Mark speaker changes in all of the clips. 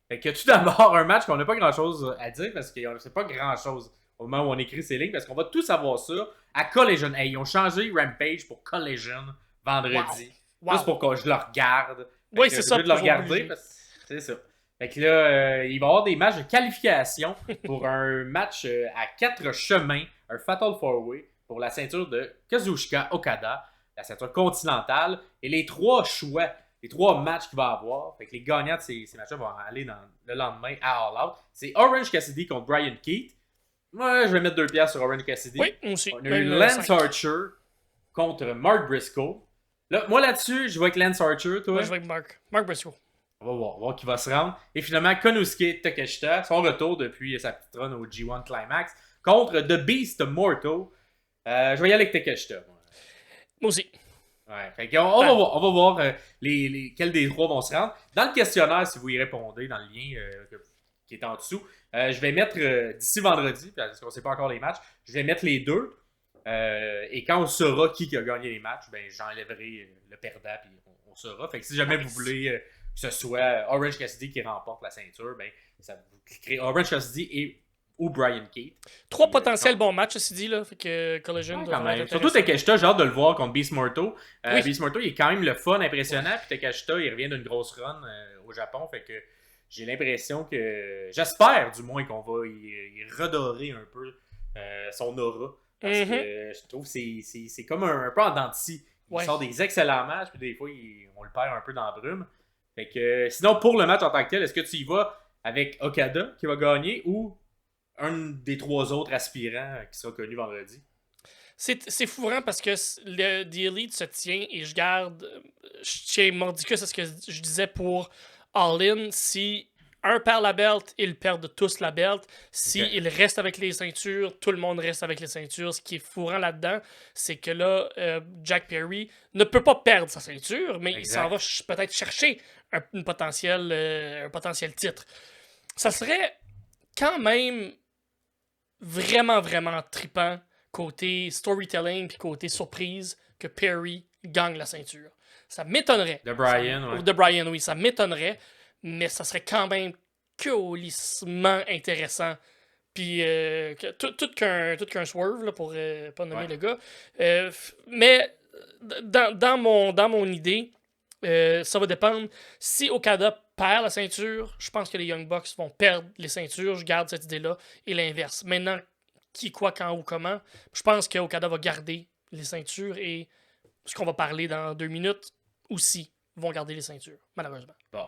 Speaker 1: Fait que tout d'abord, un match qu'on n'a pas grand-chose à dire parce que c'est pas grand-chose au moment où on écrit ces lignes parce qu'on va tous savoir ça à Collision. Hey, ils ont changé Rampage pour Collision
Speaker 2: Wow.
Speaker 1: vendredi. Juste
Speaker 2: Wow.
Speaker 1: pour que je le regarde. Fait
Speaker 2: Oui,
Speaker 1: que
Speaker 2: c'est
Speaker 1: je
Speaker 2: ça,
Speaker 1: vais le
Speaker 2: pour
Speaker 1: regarder
Speaker 2: obliger.
Speaker 1: parce que c'est ça. Fait que là, il va y avoir des matchs de qualification pour un match à 4 chemins, un Fatal 4-Way pour la ceinture de Kazuchika Okada, la ceinture continentale. Et les 3 choix, les 3 matchs qu'il va avoir, fait que les gagnants de ces matchs-là vont aller le lendemain à All Out. C'est Orange Cassidy contre Brian Keith. Moi, je vais mettre 2 piastres sur Orange
Speaker 2: Oui,
Speaker 1: Cassidy.
Speaker 2: moi aussi.
Speaker 1: On a eu
Speaker 2: Même
Speaker 1: Lance
Speaker 2: 5.
Speaker 1: Archer contre Mark Briscoe. Là, moi là-dessus, je vois avec Lance Archer,
Speaker 2: Moi,
Speaker 1: toi.
Speaker 2: je vais avec Mark. Mark Briscoe.
Speaker 1: On va voir qui va se rendre. Et finalement, Konosuke Takeshita, son retour depuis sa petite run au G1 Climax, contre The Beast Mortal. Je vais y aller avec Takeshita.
Speaker 2: Moi aussi.
Speaker 1: Ouais, fait on va voir quels des 3 vont se rendre. Dans le questionnaire, si vous y répondez, dans le lien qui est en dessous, je vais mettre d'ici vendredi, parce qu'on ne sait pas encore les matchs, je vais mettre les deux. Et quand on saura qui a gagné les matchs, ben, j'enlèverai le perdant puis on saura. Fait que si jamais vous
Speaker 2: Nice.
Speaker 1: voulez que ce soit Orange Cassidy qui remporte la ceinture, ben, vous cliquerez Orange Cassidy ou Brian Keith.
Speaker 2: 3
Speaker 1: Non.
Speaker 2: potentiels bons matchs, ceci dit, là. Fait que Collision
Speaker 1: Ouais, quand
Speaker 2: devrait être
Speaker 1: même. Surtout
Speaker 2: intéressant.
Speaker 1: Takeshita, j'ai hâte de le voir contre Beast Morto.
Speaker 2: Oui.
Speaker 1: Beast Morto, il est quand même le fun,
Speaker 2: Ouais.
Speaker 1: impressionnant. Puis Takeshita, il revient d'une grosse run au Japon. Fait que j'ai l'impression que. J'espère du moins qu'on va y redorer un peu son aura. Parce que
Speaker 2: Mhm.
Speaker 1: je trouve que c'est comme un peu en dents de scie. Il
Speaker 2: Ouais.
Speaker 1: sort des excellents matchs, puis des fois, on le perd un peu dans la brume. Fait que sinon, pour le match en tant que tel, est-ce que tu y vas avec Okada qui va gagner ou un des 3 autres aspirants qui sera connu vendredi?
Speaker 2: C'est fourrant parce que le The Elite se tient et je garde. Je tiens mordicus à ce que je disais pour All In. Si un perd la belt, ils perdent tous la belt. Si
Speaker 1: Ok.
Speaker 2: ils restent avec les ceintures, tout le monde reste avec les ceintures. Ce qui est fourrant là-dedans, c'est que là, Jack Perry ne peut pas perdre sa ceinture, mais il s'en va
Speaker 1: Exact.
Speaker 2: peut-être chercher un potentiel titre. Ça serait quand même vraiment, vraiment trippant côté storytelling puis côté surprise que Perry gagne la ceinture. Ça m'étonnerait.
Speaker 1: De Brian, ouais.
Speaker 2: Ou de Brian, oui, ça m'étonnerait, mais ça serait quand même colissement intéressant. Puis tout qu'un swerve là, pour pas nommer
Speaker 1: Ouais.
Speaker 2: le gars. Mais dans mon idée, ça va dépendre. Si Okada perd la ceinture, je pense que les Young Bucks vont perdre les ceintures. Je garde cette idée-là. Et l'inverse. Maintenant, qui, quoi, quand ou comment, je pense que Okada va garder les ceintures et ce qu'on va parler dans 2 minutes aussi vont garder les ceintures, malheureusement.
Speaker 1: Bon.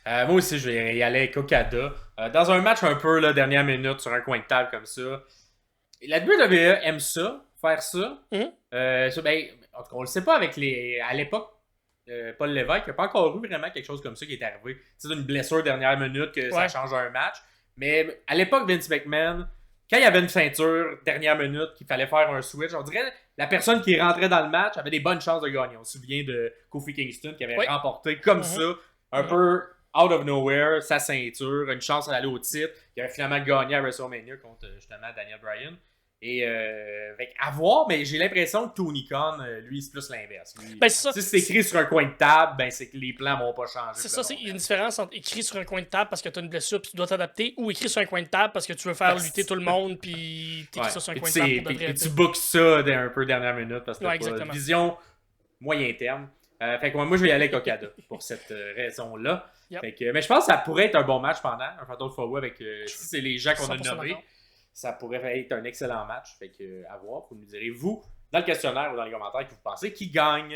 Speaker 1: Moi aussi, je vais y aller avec Okada. Dans un match un peu, là, dernière minute, sur un coin de table comme ça. La WWE aime ça, faire ça.
Speaker 2: Mhm.
Speaker 1: Ben, en tout cas, on le sait pas avec les. À l'époque, Paul Lévesque, il n'y a pas encore eu vraiment quelque chose comme ça qui est arrivé. C'est une blessure dernière minute que ça
Speaker 2: Ouais.
Speaker 1: change un match. Mais à l'époque, Vince McMahon, quand il y avait une ceinture dernière minute, qu'il fallait faire un switch, on dirait la personne qui rentrait dans le match avait des bonnes chances de gagner. On se souvient de Kofi Kingston qui avait
Speaker 2: Ouais.
Speaker 1: remporté comme
Speaker 2: Mhm.
Speaker 1: ça, un
Speaker 2: Mhm.
Speaker 1: peu out of nowhere, sa ceinture, une chance d'aller au titre, qui avait finalement gagné à WrestleMania contre justement Daniel Bryan. Et à voir, mais j'ai l'impression que Tony Khan, lui, c'est plus l'inverse.
Speaker 2: Ben, c'est ça.
Speaker 1: Si c'est écrit sur un coin de table, ben c'est que les plans vont pas changer.
Speaker 2: C'est
Speaker 1: pour
Speaker 2: ça,
Speaker 1: le long
Speaker 2: il y a une
Speaker 1: terme.
Speaker 2: différence entre écrit sur un coin de table parce que tu as une blessure puis tu dois t'adapter ou écrit sur un coin de table parce que tu veux faire lutter tout le monde puis t'écris
Speaker 1: Ouais.
Speaker 2: ça sur un
Speaker 1: Puis
Speaker 2: coin de table pour de
Speaker 1: puis
Speaker 2: vrai.
Speaker 1: tu bookes ça un peu dernière minute parce que
Speaker 2: Ouais,
Speaker 1: t'as pas
Speaker 2: exactement.
Speaker 1: vision moyen terme. Fait que moi, je vais y aller avec Okada pour cette raison-là.
Speaker 2: Yep.
Speaker 1: Fait que, mais je pense que ça pourrait être un bon match pendant un Fatal 4-Way avec si c'est les gens qu'on a
Speaker 2: 100%
Speaker 1: nommés.
Speaker 2: d'accord.
Speaker 1: Ça pourrait être un excellent match. Fait que à voir. Vous nous direz, vous, dans le questionnaire ou dans les commentaires, que vous pensez qui gagne.